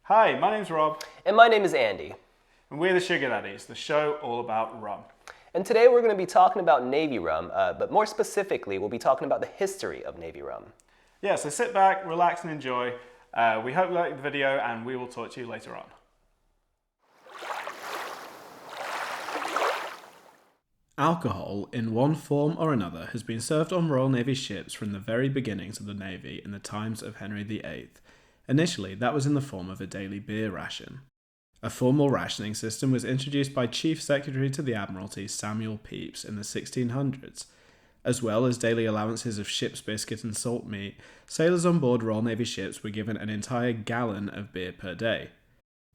Hi, my name's Rob, And my name is Andy. and we're the Sugar Daddies, the show all about rum. And today we're going to be talking about Navy Rum, but more specifically, we'll be talking about the history of Navy Rum. Yeah, so sit back, relax, and enjoy. We hope you like the video, and we will talk to you later on. Alcohol, in one form or another, has been served on Royal Navy ships from the very beginnings of the Navy in the times of Henry VIII. Initially, that was in the form of a daily beer ration. A formal rationing system was introduced by Chief Secretary to the Admiralty Samuel Pepys in the 1600s. As well as daily allowances of ship's biscuit and salt meat, sailors on board Royal Navy ships were given an entire gallon of beer per day.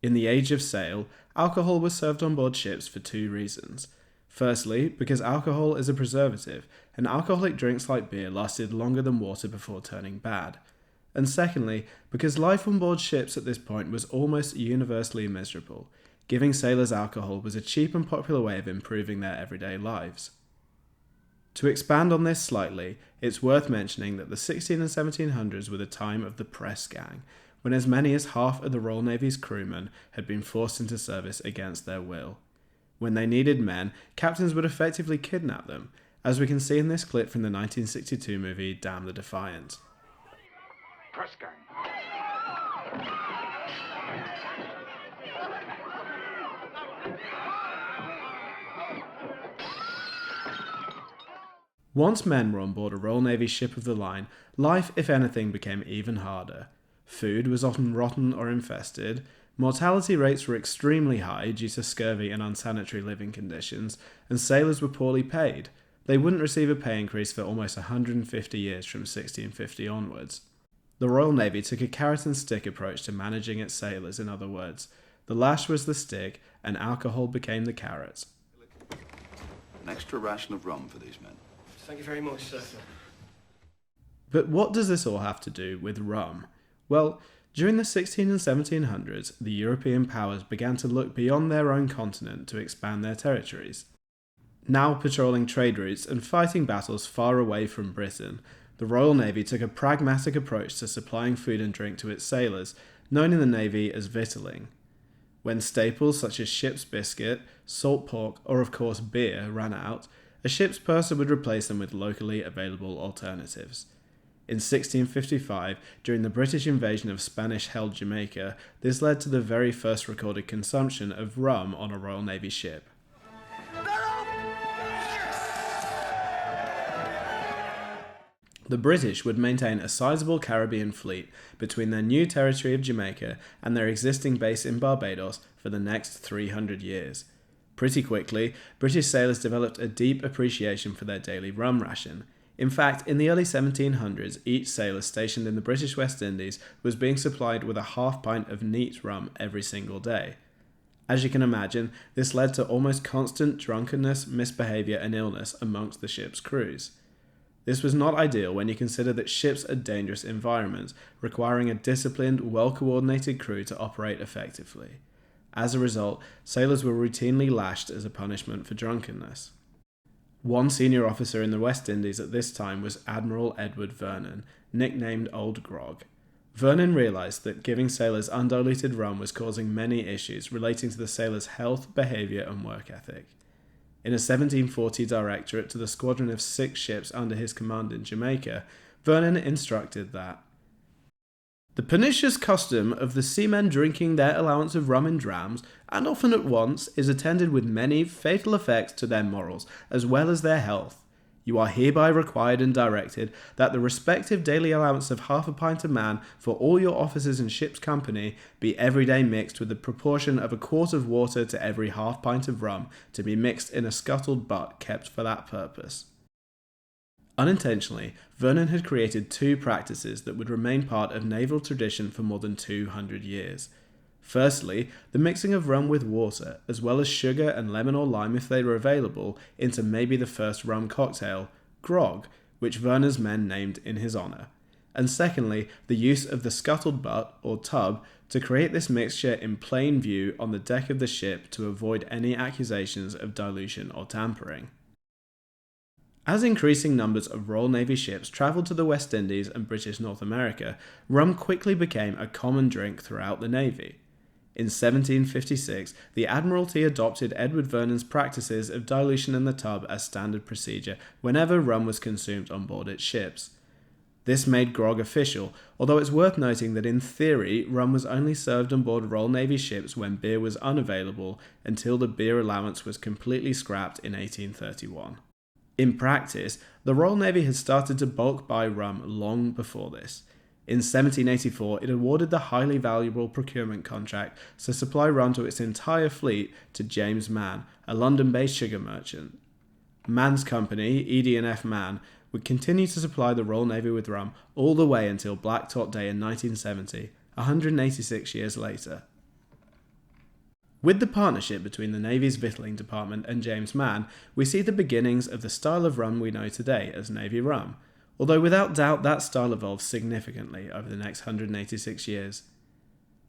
In the age of sail, alcohol was served on board ships for two reasons. Firstly, because alcohol is a preservative, and alcoholic drinks like beer lasted longer than water before turning bad. And secondly, because life on board ships at this point was almost universally miserable. Giving sailors alcohol was a cheap and popular way of improving their everyday lives. To expand on this slightly, it's worth mentioning that the 16 and 1700s were the time of the press gang, when as many as half of the Royal Navy's crewmen had been forced into service against their will. When they needed men, captains would effectively kidnap them, as we can see in this clip from the 1962 movie Damn the Defiant. Press gang. Once men were on board a Royal Navy ship of the line, life, if anything, became even harder. Food was often rotten or infested, mortality rates were extremely high due to scurvy and unsanitary living conditions, and sailors were poorly paid. They wouldn't receive a pay increase for almost 150 years from 1650 onwards. The Royal Navy took a carrot and stick approach to managing its sailors, in other words. The lash was the stick, and alcohol became the carrot. An extra ration of rum for these men. Thank you very much, sir. But what does this all have to do with rum? Well, during the 16 and 1700s, the European powers began to look beyond their own continent to expand their territories. Now patrolling trade routes and fighting battles far away from Britain, the Royal Navy took a pragmatic approach to supplying food and drink to its sailors, known in the Navy as victualling. When staples such as ship's biscuit, salt pork, or of course beer ran out, a ship's purser would replace them with locally available alternatives. In 1655, during the British invasion of Spanish-held Jamaica, this led to the very first recorded consumption of rum on a Royal Navy ship. The British would maintain a sizable Caribbean fleet between their new territory of Jamaica and their existing base in Barbados for the next 300 years. Pretty quickly, British sailors developed a deep appreciation for their daily rum ration. In fact, in the early 1700s, each sailor stationed in the British West Indies was being supplied with a half pint of neat rum every single day. As you can imagine, this led to almost constant drunkenness, misbehaviour and illness amongst the ship's crews. This was not ideal when you consider that ships are dangerous environments, requiring a disciplined, well-coordinated crew to operate effectively. As a result, sailors were routinely lashed as a punishment for drunkenness. One senior officer in the West Indies at this time was Admiral Edward Vernon, nicknamed Old Grog. Vernon realised that giving sailors undiluted rum was causing many issues relating to the sailors' health, behaviour and work ethic. In a 1740 directorate to the squadron of 6 ships under his command in Jamaica, Vernon instructed that the pernicious custom of the seamen drinking their allowance of rum in drams, and often at once, is attended with many fatal effects to their morals, as well as their health. You are hereby required and directed that the respective daily allowance of half a pint a man for all your officers and ship's company be every day mixed with the proportion of a quart of water to every half pint of rum, to be mixed in a scuttled butt kept for that purpose. Unintentionally, Vernon had created two practices that would remain part of naval tradition for more than 200 years. Firstly, the mixing of rum with water, as well as sugar and lemon or lime if they were available, into maybe the first rum cocktail, grog, which Vernon's men named in his honour. And secondly, the use of the scuttled butt, or tub, to create this mixture in plain view on the deck of the ship to avoid any accusations of dilution or tampering. As increasing numbers of Royal Navy ships travelled to the West Indies and British North America, rum quickly became a common drink throughout the Navy. In 1756, the Admiralty adopted Edward Vernon's practices of dilution in the tub as standard procedure whenever rum was consumed on board its ships. This made grog official, although it's worth noting that in theory, rum was only served on board Royal Navy ships when beer was unavailable until the beer allowance was completely scrapped in 1831. In practice, the Royal Navy had started to bulk buy rum long before this. In 1784, it awarded the highly valuable procurement contract to supply rum to its entire fleet to James Mann, a London-based sugar merchant. Mann's company, ED&F Mann, would continue to supply the Royal Navy with rum all the way until Black Tot Day in 1970, 186 years later. With the partnership between the Navy's Victualling Department and James Mann, we see the beginnings of the style of rum we know today as Navy Rum, although without doubt that style evolved significantly over the next 186 years.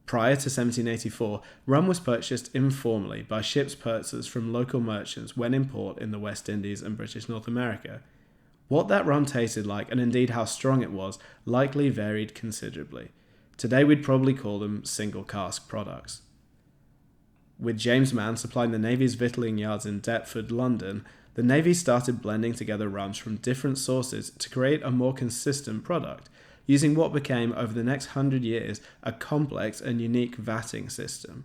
Prior to 1784, rum was purchased informally by ships' purchasers from local merchants when in port in the West Indies and British North America. What that rum tasted like, and indeed how strong it was, likely varied considerably. Today we'd probably call them single cask products. With James Mann supplying the Navy's victualling yards in Deptford, London, the Navy started blending together rums from different sources to create a more consistent product, using what became, over the next 100 years, a complex and unique vatting system.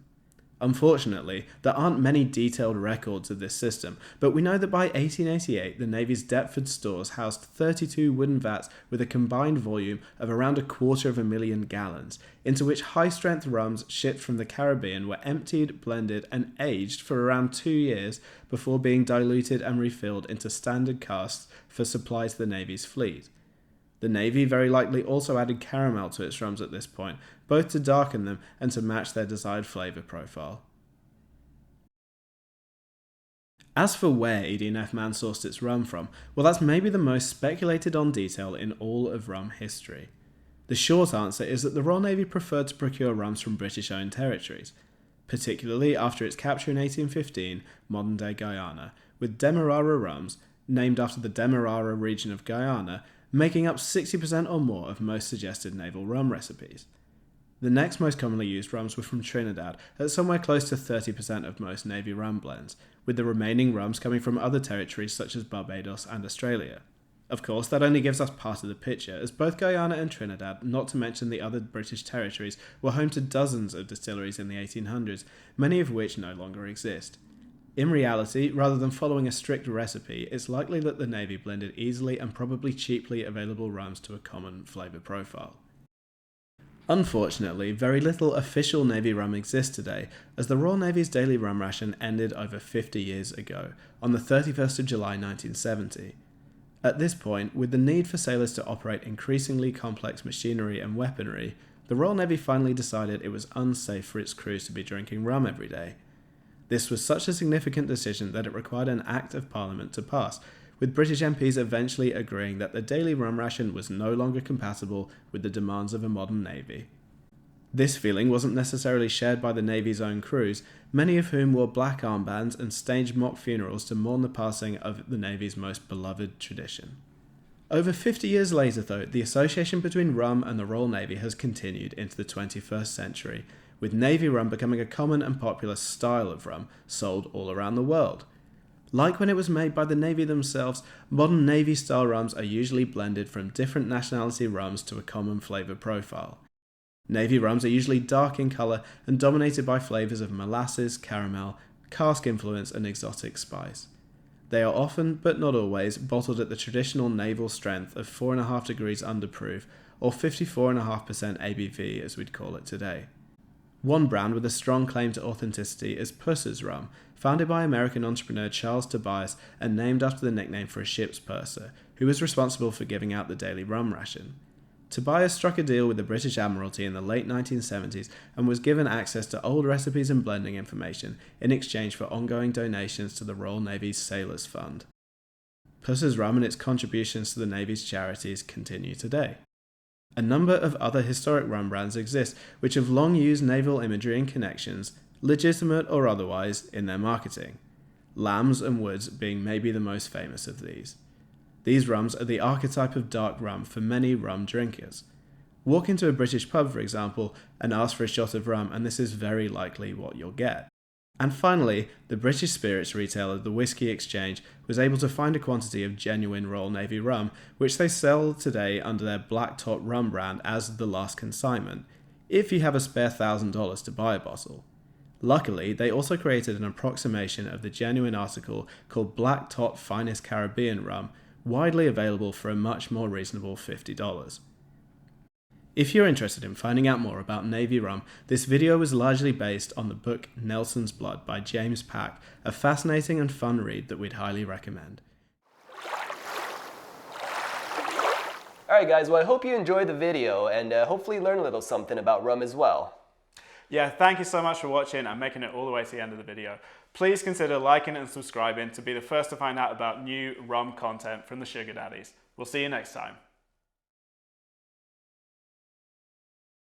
Unfortunately, there aren't many detailed records of this system, but we know that by 1888 the Navy's Deptford stores housed 32 wooden vats with a combined volume of around 250,000 gallons, into which high-strength rums shipped from the Caribbean were emptied, blended, and aged for around 2 years before being diluted and refilled into standard casks for supply to the Navy's fleet. The Navy very likely also added caramel to its rums at this point, both to darken them and to match their desired flavour profile. As for where ED&F Mann sourced its rum from, well, that's maybe the most speculated on detail in all of rum history. The short answer is that the Royal Navy preferred to procure rums from British-owned territories, particularly after its capture in 1815, modern-day Guyana, with Demerara rums, named after the Demerara region of Guyana, making up 60% or more of most suggested naval rum recipes. The next most commonly used rums were from Trinidad, at somewhere close to 30% of most Navy rum blends, with the remaining rums coming from other territories such as Barbados and Australia. Of course, that only gives us part of the picture, as both Guyana and Trinidad, not to mention the other British territories, were home to dozens of distilleries in the 1800s, many of which no longer exist. In reality, rather than following a strict recipe, it's likely that the Navy blended easily and probably cheaply available rums to a common flavour profile. Unfortunately, very little official Navy rum exists today, as the Royal Navy's daily rum ration ended over 50 years ago, on the 31st of July 1970. At this point, with the need for sailors to operate increasingly complex machinery and weaponry, the Royal Navy finally decided it was unsafe for its crews to be drinking rum every day. This was such a significant decision that it required an Act of Parliament to pass, with British MPs eventually agreeing that the daily rum ration was no longer compatible with the demands of a modern navy. This feeling wasn't necessarily shared by the Navy's own crews, many of whom wore black armbands and staged mock funerals to mourn the passing of the Navy's most beloved tradition. Over 50 years later, though, the association between rum and the Royal Navy has continued into the 21st century, with Navy rum becoming a common and popular style of rum sold all around the world. Like when it was made by the Navy themselves, modern Navy-style rums are usually blended from different nationality rums to a common flavour profile. Navy rums are usually dark in colour and dominated by flavours of molasses, caramel, cask influence and exotic spice. They are often, but not always, bottled at the traditional naval strength of 4.5 degrees under proof, or 54.5% ABV as we'd call it today. One brand with a strong claim to authenticity is Puss's Rum, founded by American entrepreneur Charles Tobias and named after the nickname for a ship's purser, who was responsible for giving out the daily rum ration. Tobias struck a deal with the British Admiralty in the late 1970s and was given access to old recipes and blending information in exchange for ongoing donations to the Royal Navy's Sailors Fund. Puss's Rum and its contributions to the Navy's charities continue today. A number of other historic rum brands exist which have long used naval imagery and connections, legitimate or otherwise, in their marketing. Lambs and Woods being maybe the most famous of these. These rums are the archetype of dark rum for many rum drinkers. Walk into a British pub, for example, and ask for a shot of rum, and this is very likely what you'll get. And finally, the British spirits retailer The Whiskey Exchange was able to find a quantity of genuine Royal Navy rum, which they sell today under their Black Tot rum brand as the last consignment, if you have a spare $1,000 to buy a bottle. Luckily, they also created an approximation of the genuine article called Black Tot Finest Caribbean Rum, widely available for a much more reasonable $50. If you're interested in finding out more about Navy rum, this video was largely based on the book Nelson's Blood by James Pack, a fascinating and fun read that we'd highly recommend. Alright guys, well I hope you enjoyed the video and hopefully learn a little something about rum as well. Yeah, thank you so much for watching and making it all the way to the end of the video. Please consider liking and subscribing to be the first to find out about new rum content from the Sugar Daddies. We'll see you next time.